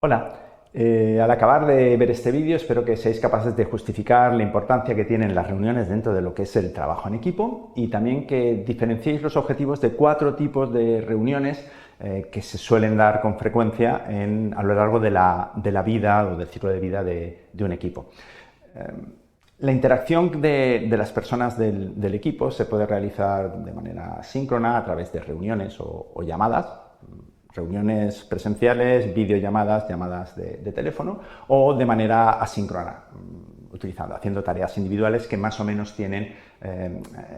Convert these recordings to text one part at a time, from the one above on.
Hola, al acabar de ver este vídeo espero que seáis capaces de justificar la importancia que tienen las reuniones dentro de lo que es el trabajo en equipo y también que diferenciéis los objetivos de 4 tipos de reuniones que se suelen dar con frecuencia a lo largo de la vida o del ciclo de vida de un equipo. La interacción de las personas del equipo se puede realizar de manera síncrona a través de reuniones o llamadas, reuniones presenciales, videollamadas, llamadas de teléfono, o de manera asíncrona, haciendo tareas individuales que más o menos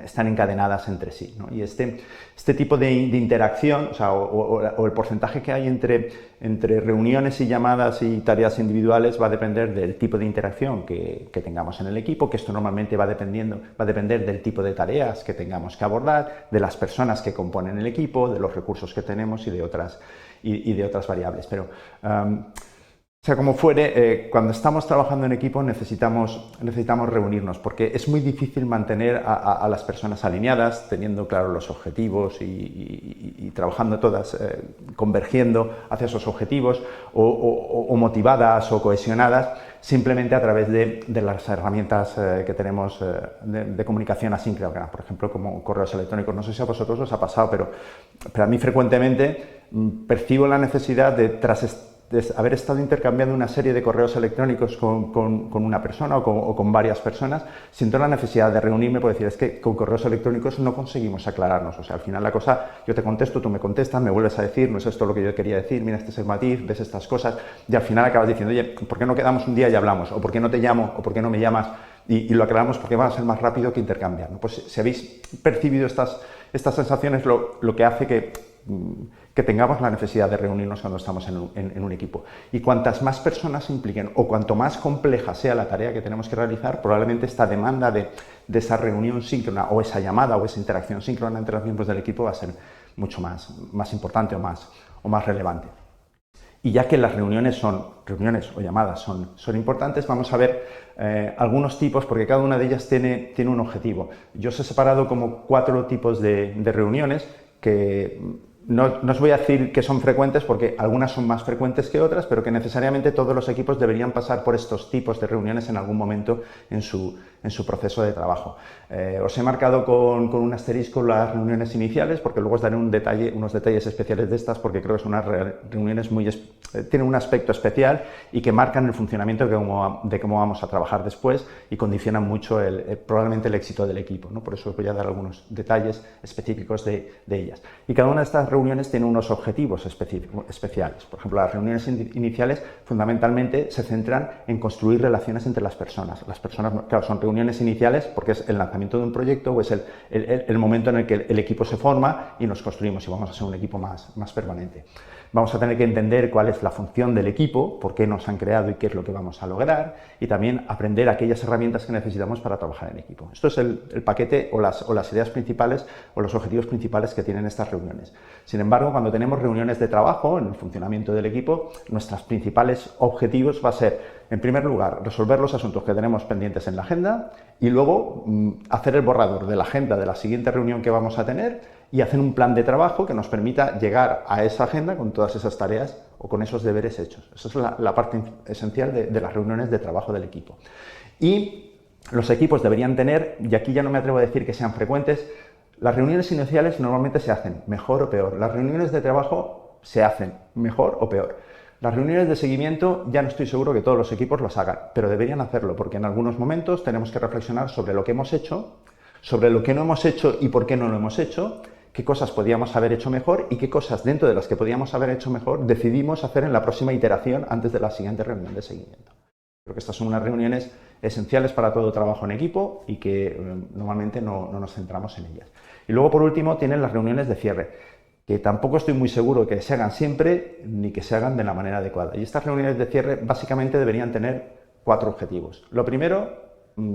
están encadenadas entre sí, ¿no? Y este tipo de interacción, o el porcentaje que hay entre reuniones y llamadas y tareas individuales va a depender del tipo de interacción que tengamos en el equipo, que esto normalmente va a depender del tipo de tareas que tengamos que abordar, de las personas que componen el equipo, de los recursos que tenemos y de otras variables. Pero sea como fuere, cuando estamos trabajando en equipo necesitamos reunirnos, porque es muy difícil mantener a las personas alineadas, teniendo claros los objetivos y trabajando todas, convergiendo hacia esos objetivos, o motivadas o cohesionadas, simplemente a través de las herramientas que tenemos de comunicación asíncrona, por ejemplo, como correos electrónicos. No sé si a vosotros os ha pasado, pero a mí frecuentemente percibo la necesidad de haber estado intercambiando una serie de correos electrónicos con una persona o con varias personas, siento la necesidad de reunirme por decir, es que con correos electrónicos no conseguimos aclararnos. O sea, al final la cosa, yo te contesto, tú me contestas, me vuelves a decir, no es esto lo que yo quería decir, mira, este es el matiz, ves estas cosas, y al final acabas diciendo, oye, ¿por qué no quedamos un día y hablamos? ¿O por qué no te llamo? ¿O por qué no me llamas? Y lo aclaramos porque va a ser más rápido que intercambiar, ¿no? Pues si habéis percibido estas sensaciones, lo que hace que tengamos la necesidad de reunirnos cuando estamos en un equipo. Y cuantas más personas se impliquen o cuanto más compleja sea la tarea que tenemos que realizar, probablemente esta demanda de esa reunión síncrona o esa llamada o esa interacción síncrona entre los miembros del equipo va a ser mucho más importante o más relevante. Y ya que las reuniones o llamadas son importantes, vamos a ver algunos tipos, porque cada una de ellas tiene un objetivo. Yo os he separado como 4 tipos de reuniones que no os voy a decir que son frecuentes porque algunas son más frecuentes que otras, pero que necesariamente todos los equipos deberían pasar por estos tipos de reuniones en algún momento en su proceso de trabajo. Os he marcado con un asterisco las reuniones iniciales, porque luego os daré unos detalles especiales de estas, porque creo que son unas reuniones tienen un aspecto especial y que marcan el funcionamiento de cómo vamos a trabajar después y condicionan mucho probablemente el éxito del equipo, ¿no? Por eso os voy a dar algunos detalles específicos de ellas. Y cada una de estas reuniones tiene unos objetivos especiales. Por ejemplo, las reuniones iniciales fundamentalmente se centran en construir relaciones entre las personas. Las personas, claro, son reuniones iniciales porque es el lanzamiento de un proyecto o es el momento en el que el equipo se forma y nos construimos y vamos a ser un equipo más permanente. Vamos a tener que entender cuál es la función del equipo, por qué nos han creado y qué es lo que vamos a lograr, y también aprender aquellas herramientas que necesitamos para trabajar en equipo. Esto es el paquete o las ideas principales o los objetivos principales que tienen estas reuniones. Sin embargo, cuando tenemos reuniones de trabajo en el funcionamiento del equipo, nuestros principales objetivos va a ser, en primer lugar, resolver los asuntos que tenemos pendientes en la agenda y luego hacer el borrador de la agenda de la siguiente reunión que vamos a tener y hacer un plan de trabajo que nos permita llegar a esa agenda con todas esas tareas o con esos deberes hechos. Esa es la parte esencial de las reuniones de trabajo del equipo. Y los equipos deberían tener, y aquí ya no me atrevo a decir que sean frecuentes, las reuniones iniciales normalmente se hacen mejor o peor. Las reuniones de trabajo se hacen mejor o peor. Las reuniones de seguimiento ya no estoy seguro que todos los equipos las hagan, pero deberían hacerlo porque en algunos momentos tenemos que reflexionar sobre lo que hemos hecho, sobre lo que no hemos hecho y por qué no lo hemos hecho, qué cosas podíamos haber hecho mejor y qué cosas dentro de las que podíamos haber hecho mejor decidimos hacer en la próxima iteración antes de la siguiente reunión de seguimiento. Creo que estas son unas reuniones esenciales para todo trabajo en equipo y que normalmente no nos centramos en ellas. Y luego, por último, tienen las reuniones de cierre, que tampoco estoy muy seguro que se hagan siempre ni que se hagan de la manera adecuada. Y estas reuniones de cierre básicamente deberían tener 4 objetivos. Lo primero,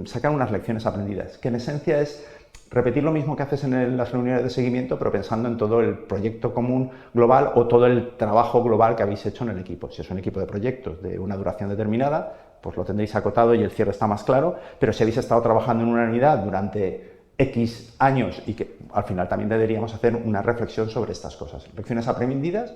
sacar unas lecciones aprendidas, que en esencia es repetir lo mismo que haces en las reuniones de seguimiento, pero pensando en todo el proyecto común global o todo el trabajo global que habéis hecho en el equipo. Si es un equipo de proyectos de una duración determinada, pues lo tendréis acotado y el cierre está más claro, pero si habéis estado trabajando en una unidad durante X años y que al final también deberíamos hacer una reflexión sobre estas cosas. Lecciones aprendidas.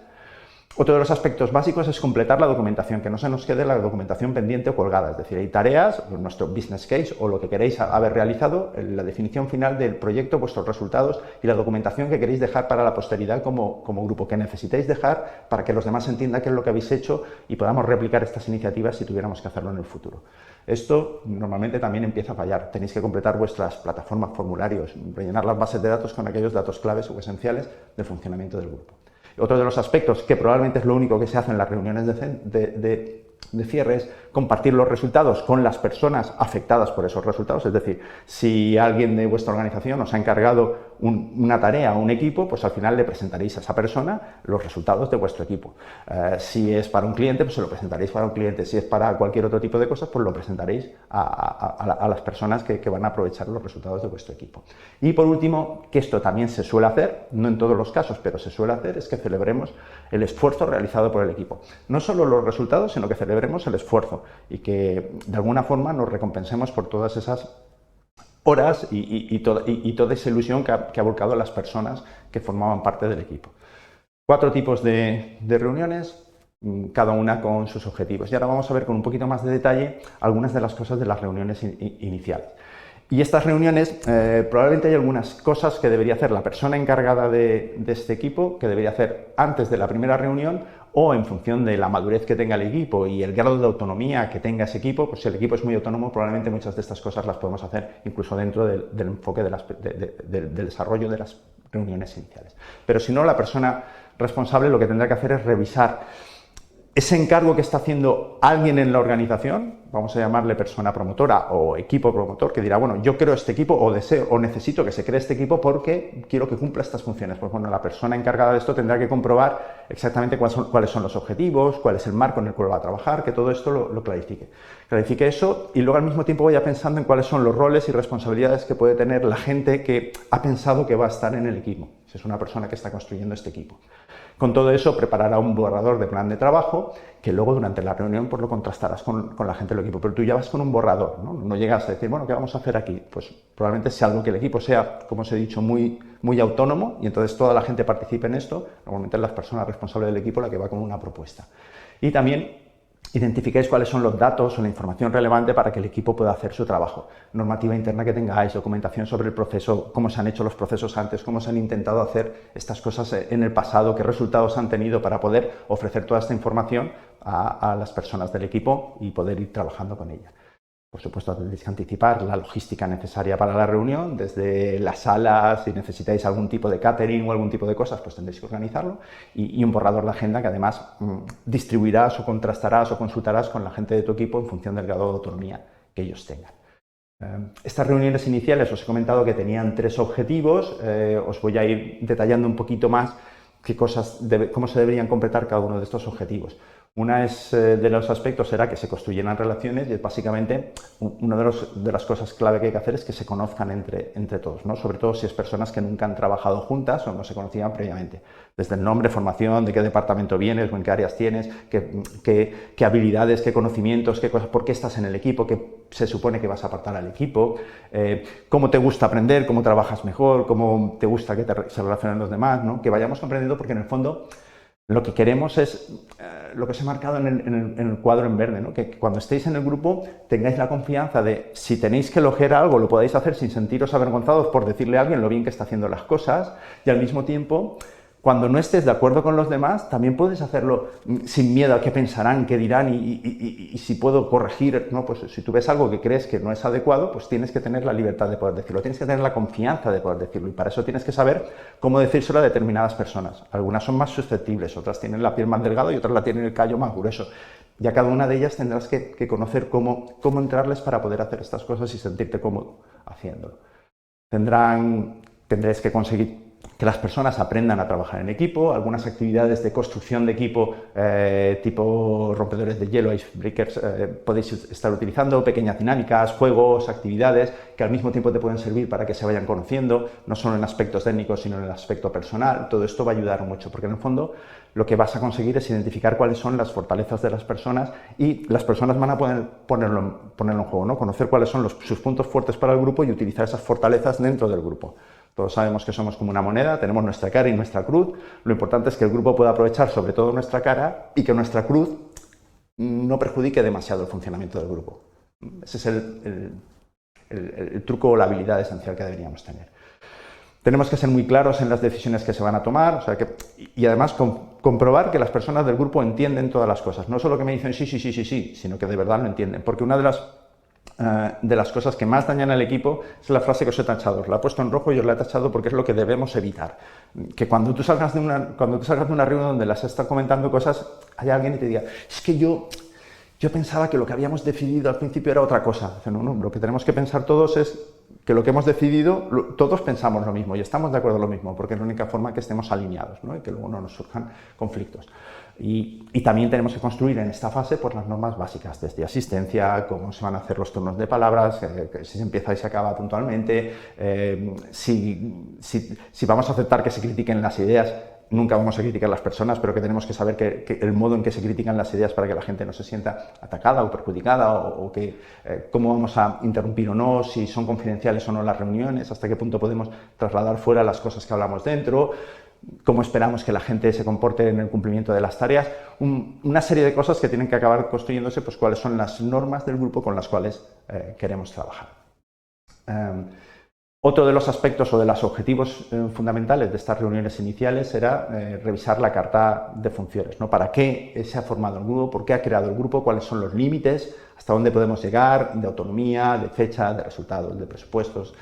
Otro de los aspectos básicos es completar la documentación, que no se nos quede la documentación pendiente o colgada. Es decir, hay tareas, nuestro business case o lo que queréis haber realizado, la definición final del proyecto, vuestros resultados y la documentación que queréis dejar para la posteridad como grupo, que necesitáis dejar para que los demás entiendan qué es lo que habéis hecho y podamos replicar estas iniciativas si tuviéramos que hacerlo en el futuro. Esto normalmente también empieza a fallar. Tenéis que completar vuestras plataformas, formularios, rellenar las bases de datos con aquellos datos claves o esenciales del funcionamiento del grupo. Otro de los aspectos, que probablemente es lo único que se hace en las reuniones de cierre, es compartir los resultados con las personas afectadas por esos resultados. Es decir, si alguien de vuestra organización os ha encargado una tarea o un equipo, pues al final le presentaréis a esa persona los resultados de vuestro equipo. Si es para un cliente, pues se lo presentaréis para un cliente. Si es para cualquier otro tipo de cosas, pues lo presentaréis a las personas que van a aprovechar los resultados de vuestro equipo. Y por último, que esto también se suele hacer, no en todos los casos, pero se suele hacer, es que celebremos el esfuerzo realizado por el equipo. No solo los resultados, sino que celebremos el esfuerzo y que de alguna forma nos recompensemos por todas esas horas y toda esa ilusión que ha volcado las personas que formaban parte del equipo. 4 tipos de reuniones, cada una con sus objetivos. Y ahora vamos a ver con un poquito más de detalle algunas de las cosas de las reuniones iniciales. Y estas reuniones, probablemente hay algunas cosas que debería hacer la persona encargada de este equipo, que debería hacer antes de la primera reunión, o en función de la madurez que tenga el equipo y el grado de autonomía que tenga ese equipo. Pues si el equipo es muy autónomo, probablemente muchas de estas cosas las podemos hacer incluso dentro del enfoque del desarrollo de las reuniones iniciales. Pero si no, la persona responsable lo que tendrá que hacer es revisar ese encargo que está haciendo alguien en la organización, vamos a llamarle persona promotora o equipo promotor, que dirá, bueno, yo creo este equipo o deseo o necesito que se cree este equipo porque quiero que cumpla estas funciones. Pues bueno, la persona encargada de esto tendrá que comprobar exactamente cuáles son los objetivos, cuál es el marco en el cual va a trabajar, que todo esto lo clarifique. Clarifique eso y luego al mismo tiempo vaya pensando en cuáles son los roles y responsabilidades que puede tener la gente que ha pensado que va a estar en el equipo, si es una persona que está construyendo este equipo. Con todo eso preparará un borrador de plan de trabajo que luego durante la reunión pues lo contrastarás con la gente del equipo, pero tú ya vas con un borrador, ¿no? No llegas a decir, bueno, ¿qué vamos a hacer aquí? Pues probablemente sea algo que el equipo sea, como os he dicho, muy autónomo y entonces toda la gente participe en esto. Normalmente es la persona responsable del equipo la que va con una propuesta. Y también identifiquéis cuáles son los datos o la información relevante para que el equipo pueda hacer su trabajo. Normativa interna que tengáis, documentación sobre el proceso, cómo se han hecho los procesos antes, cómo se han intentado hacer estas cosas en el pasado, qué resultados han tenido para poder ofrecer toda esta información a las personas del equipo y poder ir trabajando con ella. Por supuesto, tendréis que anticipar la logística necesaria para la reunión, desde las salas, si necesitáis algún tipo de catering o algún tipo de cosas, pues tendréis que organizarlo, y un borrador de agenda que además distribuirás o contrastarás o consultarás con la gente de tu equipo en función del grado de autonomía que ellos tengan. Estas reuniones iniciales os he comentado que tenían 3 objetivos, os voy a ir detallando un poquito más cómo se deberían completar cada uno de estos objetivos. Una de los aspectos será que se construyeran relaciones y es básicamente una de las cosas clave que hay que hacer es que se conozcan entre todos, ¿no? Sobre todo si es personas que nunca han trabajado juntas o no se conocían previamente. Desde el nombre, formación, de qué departamento vienes o en qué áreas tienes, qué habilidades, qué conocimientos, qué cosas, por qué estás en el equipo, qué se supone que vas a aportar al equipo, cómo te gusta aprender, cómo trabajas mejor, cómo te gusta que se relacionen los demás, ¿no? Que vayamos comprendiendo porque en el fondo lo que queremos es lo que os he marcado en el cuadro en verde, ¿no? Que cuando estéis en el grupo tengáis la confianza de, si tenéis que elogiar algo, lo podáis hacer sin sentiros avergonzados por decirle a alguien lo bien que está haciendo las cosas, y al mismo tiempo, cuando no estés de acuerdo con los demás, también puedes hacerlo sin miedo a qué pensarán, qué dirán y si puedo corregir, ¿no? Pues si tú ves algo que crees que no es adecuado, pues tienes que tener la libertad de poder decirlo, tienes que tener la confianza de poder decirlo y para eso tienes que saber cómo decírselo a determinadas personas. Algunas son más susceptibles, otras tienen la piel más delgada y otras la tienen el callo más grueso. Y a cada una de ellas tendrás que conocer cómo entrarles para poder hacer estas cosas y sentirte cómodo haciéndolo. Tendréis que conseguir que las personas aprendan a trabajar en equipo, algunas actividades de construcción de equipo tipo rompedores de hielo, icebreakers, podéis estar utilizando, pequeñas dinámicas, juegos, actividades que al mismo tiempo te pueden servir para que se vayan conociendo, no solo en aspectos técnicos sino en el aspecto personal. Todo esto va a ayudar mucho porque en el fondo lo que vas a conseguir es identificar cuáles son las fortalezas de las personas y las personas van a poder ponerlo en juego, ¿no? Conocer cuáles son sus puntos fuertes para el grupo y utilizar esas fortalezas dentro del grupo. Todos sabemos que somos como una moneda, tenemos nuestra cara y nuestra cruz. Lo importante es que el grupo pueda aprovechar sobre todo nuestra cara y que nuestra cruz no perjudique demasiado el funcionamiento del grupo. Ese es el truco o la habilidad esencial que deberíamos tener. Tenemos que ser muy claros en las decisiones que se van a tomar, y además comprobar que las personas del grupo entienden todas las cosas. No solo que me dicen sí, sino que de verdad lo entienden. Porque una de las cosas que más dañan al equipo es la frase que os he tachado. Os la he puesto en rojo y os la he tachado porque es lo que debemos evitar. Que cuando tú salgas de una reunión donde las están comentando cosas, haya alguien y te diga, es que yo pensaba que lo que habíamos decidido al principio era otra cosa. No, lo que tenemos que pensar todos es que lo que hemos decidido, todos pensamos lo mismo y estamos de acuerdo en lo mismo, porque es la única forma que estemos alineados, ¿no? Y que luego no nos surjan conflictos. Y también tenemos que construir en esta fase pues, las normas básicas, desde asistencia, cómo se van a hacer los turnos de palabras, si se empieza y se acaba puntualmente, si vamos a aceptar que se critiquen las ideas. Nunca vamos a criticar a las personas, pero que tenemos que saber que el modo en que se critican las ideas para que la gente no se sienta atacada o perjudicada, o cómo vamos a interrumpir o no, si son confidenciales o no las reuniones, hasta qué punto podemos trasladar fuera las cosas que hablamos dentro, cómo esperamos que la gente se comporte en el cumplimiento de las tareas, una serie de cosas que tienen que acabar construyéndose, pues cuáles son las normas del grupo con las cuales queremos trabajar. Otro de los aspectos o de los objetivos fundamentales de estas reuniones iniciales era revisar la carta de funciones, ¿no? ¿Para qué se ha formado el grupo? ¿Por qué ha creado el grupo? ¿Cuáles son los límites? ¿Hasta dónde podemos llegar? De autonomía, de fecha, de resultados, de presupuestos.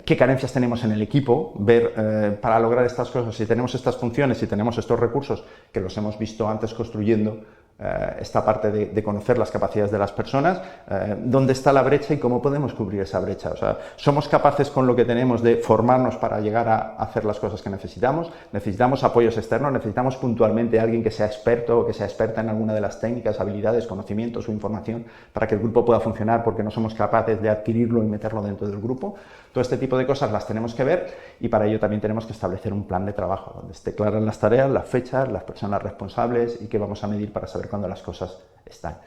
¿Qué carencias tenemos en el equipo? Ver para lograr estas cosas, si tenemos estas funciones, si tenemos estos recursos que los hemos visto antes construyendo, esta parte de conocer las capacidades de las personas, dónde está la brecha y cómo podemos cubrir esa brecha. O sea, somos capaces con lo que tenemos de formarnos para llegar a hacer las cosas que necesitamos apoyos externos, necesitamos puntualmente a alguien que sea experto o que sea experta en alguna de las técnicas, habilidades, conocimientos o información para que el grupo pueda funcionar porque no somos capaces de adquirirlo y meterlo dentro del grupo. Todo este tipo de cosas las tenemos que ver y para ello también tenemos que establecer un plan de trabajo donde esté claras las tareas, las fechas, las personas responsables y qué vamos a medir para saber cuándo las cosas están.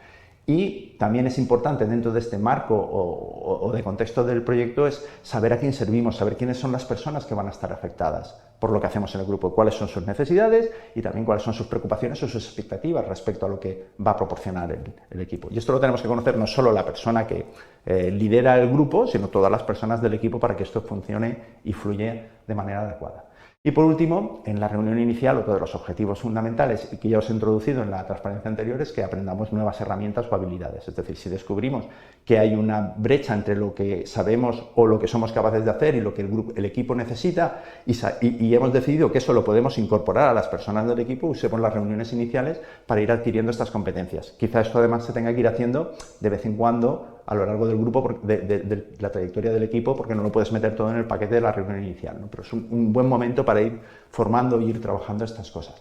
Y también es importante dentro de este marco o de contexto del proyecto es saber a quién servimos, saber quiénes son las personas que van a estar afectadas por lo que hacemos en el grupo, cuáles son sus necesidades y también cuáles son sus preocupaciones o sus expectativas respecto a lo que va a proporcionar el equipo. Y esto lo tenemos que conocer no solo la persona que lidera el grupo, sino todas las personas del equipo para que esto funcione y fluya de manera adecuada. Y por último, en la reunión inicial, otro de los objetivos fundamentales y que ya os he introducido en la transparencia anterior es que aprendamos nuevas herramientas o habilidades. Es decir, si descubrimos que hay una brecha entre lo que sabemos o lo que somos capaces de hacer y lo que el equipo necesita y hemos decidido que eso lo podemos incorporar a las personas del equipo, usemos las reuniones iniciales para ir adquiriendo estas competencias. Quizá esto además se tenga que ir haciendo de vez en cuando a lo largo del grupo, de la trayectoria del equipo, porque no lo puedes meter todo en el paquete de la reunión inicial, ¿no? Pero es un buen momento para ir formando y ir trabajando estas cosas.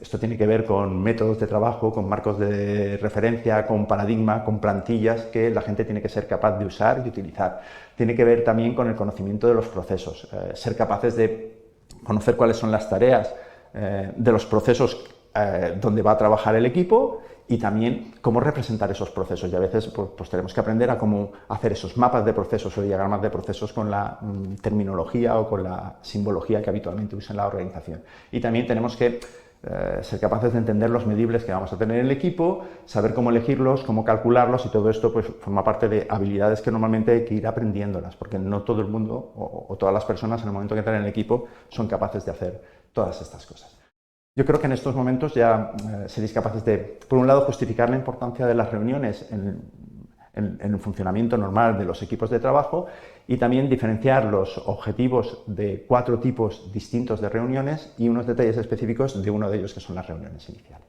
Esto tiene que ver con métodos de trabajo, con marcos de referencia, con paradigma, con plantillas que la gente tiene que ser capaz de usar y utilizar. Tiene que ver también con el conocimiento de los procesos, ser capaces de conocer cuáles son las tareas de los procesos donde va a trabajar el equipo y también cómo representar esos procesos. Y a veces pues tenemos que aprender a cómo hacer esos mapas de procesos o diagramas de procesos con la terminología o con la simbología que habitualmente usa en la organización. Y también tenemos que ser capaces de entender los medibles que vamos a tener en el equipo, saber cómo elegirlos, cómo calcularlos y todo esto pues forma parte de habilidades que normalmente hay que ir aprendiéndolas, porque no todo el mundo o todas las personas en el momento que entran en el equipo son capaces de hacer todas estas cosas. Yo creo que en estos momentos ya seréis capaces de, por un lado, justificar la importancia de las reuniones en el funcionamiento normal de los equipos de trabajo y también diferenciar los objetivos de 4 tipos distintos de reuniones y unos detalles específicos de uno de ellos que son las reuniones iniciales.